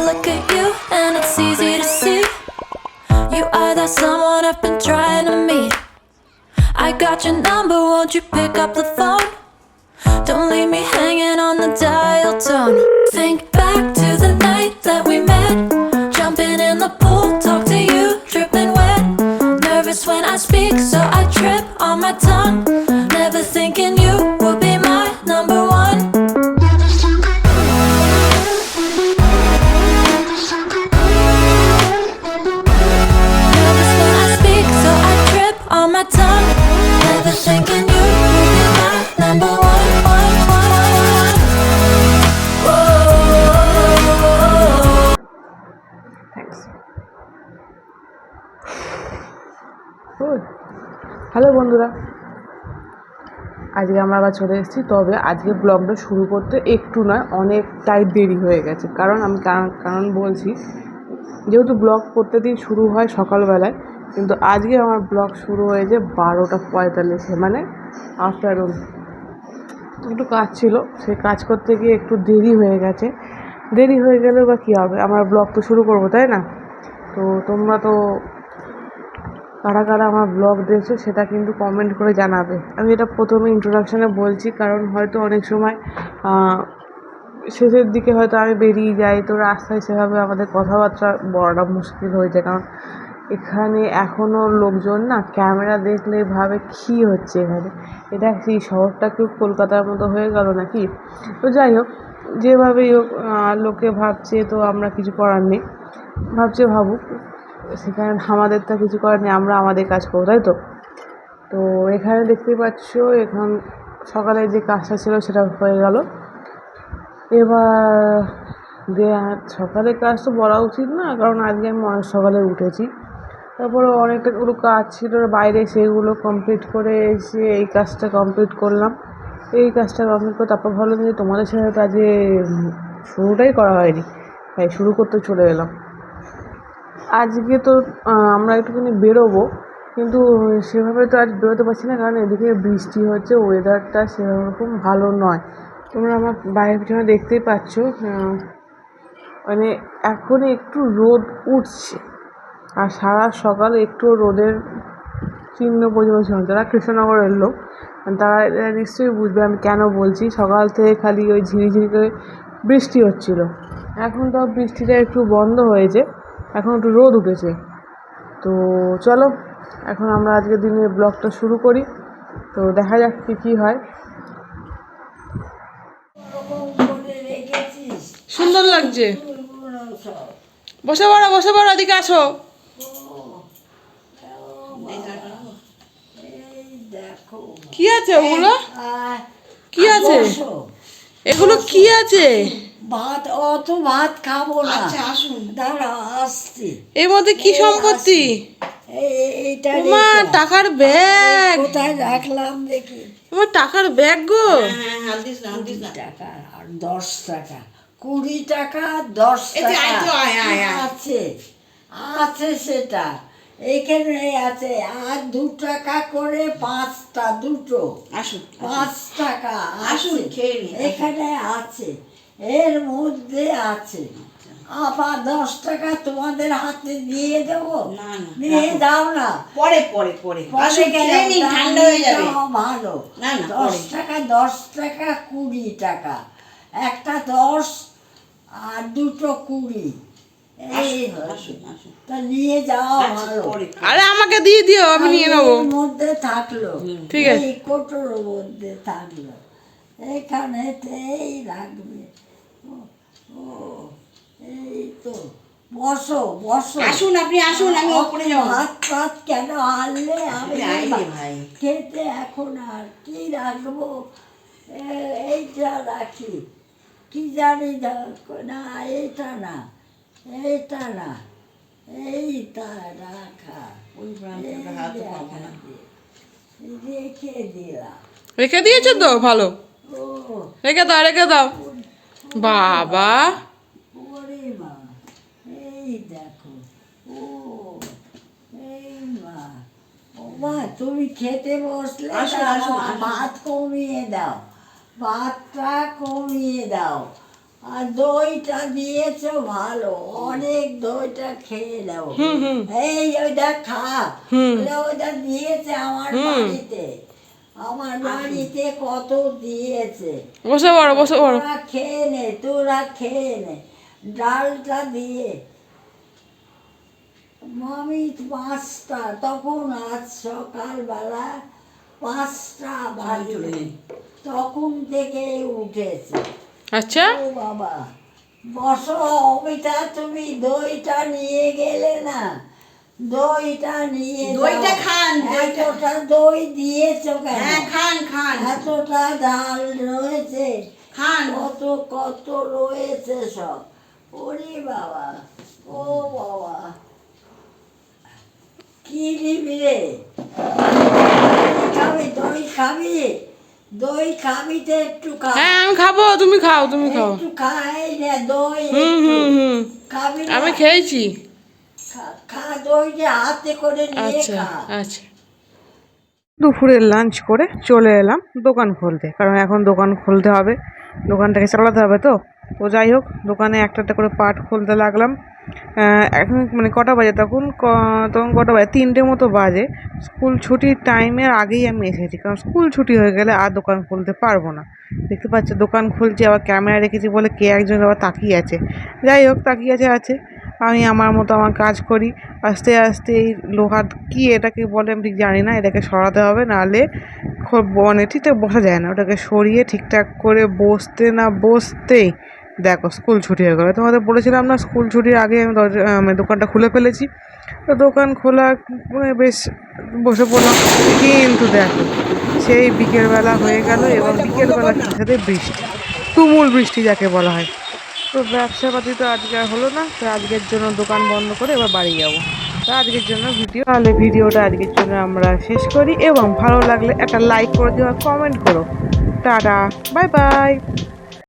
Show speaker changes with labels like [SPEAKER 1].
[SPEAKER 1] look at you and it's easy to see. You are that someone I've been trying to meet. I got your number, won't you pick up the phone? Don't leave me hanging on the dial tone. Think back to the night that we met. Jumping in the pool, talk to you, dripping wet. Nervous when I speak, so I trip on my tongue. Never thinking you would be my number one. Nervous when I speak, so I trip on my tongue. Never thinking you would be my number one.
[SPEAKER 2] Hello বন্ধুরা, আজকে আমরা আবার চলে এসেছি। তবে আজকে ব্লগটা শুরু করতে একটু নয়, অনেকটাই দেরি হয়ে গেছে। কারণ আমি কারণ বলছি, যেহেতু ব্লগ প্রত্যেকদিন শুরু হয় সকালবেলায়, কিন্তু আজকে আমার ব্লগ শুরু হয়েছে 12:45, মানে আফটারনুন। একটু কাজ ছিল, সেই কাজ করতে গিয়ে একটু দেরি হয়ে গেছে। দেরি হয়ে গেলেও বা কী হবে, আমরা ব্লগ তো শুরু করবো, তাই না? তো তোমরা তো কারা কারা আমার ব্লগ দেখছো সেটা কিন্তু কমেন্ট করে জানাবে। আমি এটা প্রথমে ইন্ট্রোডাকশানে বলছি, কারণ হয়তো অনেক সময় শেষের দিকে হয়তো আমি বেরিয়ে যাই, তো রাস্তায় সেভাবে আমাদের কথাবার্তা বলাটা মুশকিল হয়ে যায়। কারণ এখানে এখনও লোকজন না ক্যামেরা দেখলে ভাবে কী হচ্ছে এখানে, এটা কি শহরটা কেউ কলকাতার মতো হয়ে গেল নাকি? তো যাই হোক, যেভাবেই হোক লোকে ভাবছে, তো আমরা কিছু করার নেই, ভাবছে ভাবুক, সেখানে আমাদের তো কিছু করার নেই, আমরা আমাদের কাজ করবো, তাই তো? তো এখানে দেখতেই পাচ্ছ, এখন সকালে যে কাজটা ছিল সেটা হয়ে গেল। এবার সকালে কাজ তো বলা উচিত না, কারণ আজকে আমি অনেক সকালে উঠেছি। তারপরে অনেকটাগুলো কাজ ছিল বাইরে, সেগুলো কমপ্লিট করে এসে এই কাজটা কমপ্লিট করলাম। এই কাজটা কমপ্লিট করে তারপর ভাবলাম যে তোমাদের সাথে তো আজকে শুরুটাই করা হয়নি, তাই শুরু করতে চলে এলাম। আজকে তো আমরা একটুখানি বেরোবো, কিন্তু সেভাবে তো আজ বেরোতে পারছি না, কারণ এদিকে বৃষ্টি হচ্ছে, ওয়েদারটা সেরকম ভালো নয়। তোমরা আমার বাইরের পিছনে দেখতেই পাচ্ছ, মানে এখন একটু রোদ উঠছে, আর সারা সকাল একটু রোদের চিহ্ন পর্যন্ত ছিল। যারা কৃষ্ণনগরের লোক তারা নিশ্চয়ই বুঝবে আমি কেন বলছি। সকাল থেকে খালি ওই ঝিরিঝিরি করে বৃষ্টি হচ্ছিল, এখন তো বৃষ্টিটা একটু বন্ধ হয়েছে, এখন একটু রোদ উঠেছে। তো চলো এখন আমরা আজকের দিনে ব্লগটা শুরু করি, তো দেখা যাক কী হয়। সুন্দর লাগছে, বসে পড়ো বসে পড়ো, এদিকে আসো। কি আছে ওগুলো? কি আছে এগুলো? কি আছে?
[SPEAKER 3] ভাত, অত ভাত খাবো না। আসুন, দাঁড়া আসছি।
[SPEAKER 2] এর মধ্যে কি সম্পত্তি?
[SPEAKER 3] এইটা
[SPEAKER 2] মা, টাকার ব্যাগ।
[SPEAKER 3] কোথায় রাখলাম দেখি।
[SPEAKER 2] আমার টাকার ব্যাগ গো।
[SPEAKER 3] টাকা আর 10 টাকা, 20 টাকা, 10 টাকা আছে, আছে সেটা এখানে আছে। আর 2 টাকা করে 5টা, দুটো 5 টাকা আসুন, এখানে আছে, এর মধ্যে আছে। আবার 10 টাকা তোমাদের হাতে দিয়ে দেবো, দিয়ে দাও না,
[SPEAKER 4] পরে পরে পরে ঠান্ডা হয়ে যাবে।
[SPEAKER 3] ভালো, 10 টাকা, 10 টাকা, 20 টাকা, একটা 10 আর দুটো 20, এই তা নিয়ে যাও ভালো।
[SPEAKER 2] আরে আমাকে দিয়ে দিও, আমি নিয়ে নেবো।
[SPEAKER 3] এর মধ্যে থাকলো,
[SPEAKER 2] ঠিক আছে,
[SPEAKER 3] এই কোটোর মধ্যে থাকলো, এখানেতেই রাখবে। ও এই তো, বসো বসো,
[SPEAKER 4] আসুন আপনি আসুন, আমি ওপরে যাবো।
[SPEAKER 3] ভাত টাত কেন আনলে? আমি
[SPEAKER 4] ভাই
[SPEAKER 3] খেতে এখন আর কি রাখবো, এইটা রাখি, কি জানি না, এইটা না, এইটা না, এইটা রাখা, রেখে দিলাম।
[SPEAKER 2] রেখে দিয়েছো তো? ভালো,
[SPEAKER 3] ও
[SPEAKER 2] রেখে দাও রেখে দাও। বাবা,
[SPEAKER 3] ওরে মা, এই দেখো, ও এই মা, ও মা, তুমি খেতে বসলে ভাত কমিয়ে দাও, ভাতটা কমিয়ে দাও, আর দইটা দিয়েছো ভালো, অনেক দইটা খেয়ে নাও। এই ওইটা খা, ওইটা দিয়েছে আমার বাড়িতে, আমার বাড়িতে কত দিয়েছে।
[SPEAKER 2] বসে পড়ো, বসে পড়ো।
[SPEAKER 3] তোরা খেয়ে নে, তোরা খেয়ে নে, ডালটা দিয়ে। আমি 5টা তখন, আজ সকালবেলা 5টা বাজে, তখন থেকে উঠেছে।
[SPEAKER 2] আচ্ছা,
[SPEAKER 3] ও বাবা, বসো অমিতা, তুমি দইটা নিয়ে গেলে না, দইটা নিয়ে
[SPEAKER 4] দইটা
[SPEAKER 3] যাও।
[SPEAKER 4] খান, দইটা।
[SPEAKER 3] এতটা দই দিয়েছো কেন?
[SPEAKER 4] হ্যাঁ, খান খান
[SPEAKER 3] এতটা ডাল রয়েছে,
[SPEAKER 4] খান।
[SPEAKER 3] কত কত রয়েছে সব। ওরে বাবা, ও বাবা, কি নিবি রে? খাবি দই? খাবি দই? খাবি তো একটু খা।
[SPEAKER 2] হ্যাঁ আমি খাবো, তুমি খাও, তুমি খাও।
[SPEAKER 3] একটু খাই না দই, খাবি না?
[SPEAKER 2] আমি খেয়েছি।
[SPEAKER 3] খা দইটা হাতে করে নিয়ে
[SPEAKER 2] আচ্ছা
[SPEAKER 3] খা।
[SPEAKER 2] আচ্ছা। দুপুরের লাঞ্চ করে চলে এলাম দোকান খুলতে, কারণ এখন দোকান খুলতে হবে, দোকানটাকে চালাতে হবে। তো যাই হোক, দোকানে একটা একটা করে পার্ট খুলতে লাগলাম। এখন মানে কটা বাজে তখন, তখন কটা বাজে, 3টে মতো বাজে। স্কুল ছুটির টাইমের আগেই আমি এসেছি, কারণ স্কুল ছুটি হয়ে গেলে আর দোকান খুলতে পারবো না। দেখতে পাচ্ছি দোকান খুলছি, আবার ক্যামেরা রেখেছি বলে কে একজন আবার তাকিয়ে আছে। যাই হোক, তাকিয়ে আছে, আমি আমার মতো আমার কাজ করি। আস্তে আস্তে এই লোহার কি এটাকে বলে আমি ঠিক জানি না, এটাকে সরাতে হবে, নাহলে মানে ঠিকঠাক বসা যায় না। ওটাকে সরিয়ে ঠিকঠাক করে বসতেই দেখো স্কুল ছুটি হয়ে গেলো। তোমাদের বলেছিলাম না, স্কুল ছুটির আগে আমি দোকানটা খুলে ফেলেছি। তো দোকান খোলা বেশ বসে পড়লাম, কিন্তু দেখো সেই বিকেলবেলা হয়ে গেল, এবং বিকেলবেলার সাথে সাথে বৃষ্টি, তুমুল বৃষ্টি যাকে বলা হয়। তো ব্যবসাপাতি তো আজকে আর হলো না, তো আজকের জন্য দোকান বন্ধ করে এবার বাড়ি যাবো। তো আজকের জন্য তাহলে ভিডিওটা আজকের জন্য আমরা শেষ করি, এবং ভালো লাগলে একটা লাইক করে দিও আর কমেন্ট করো। Tata, bye bye.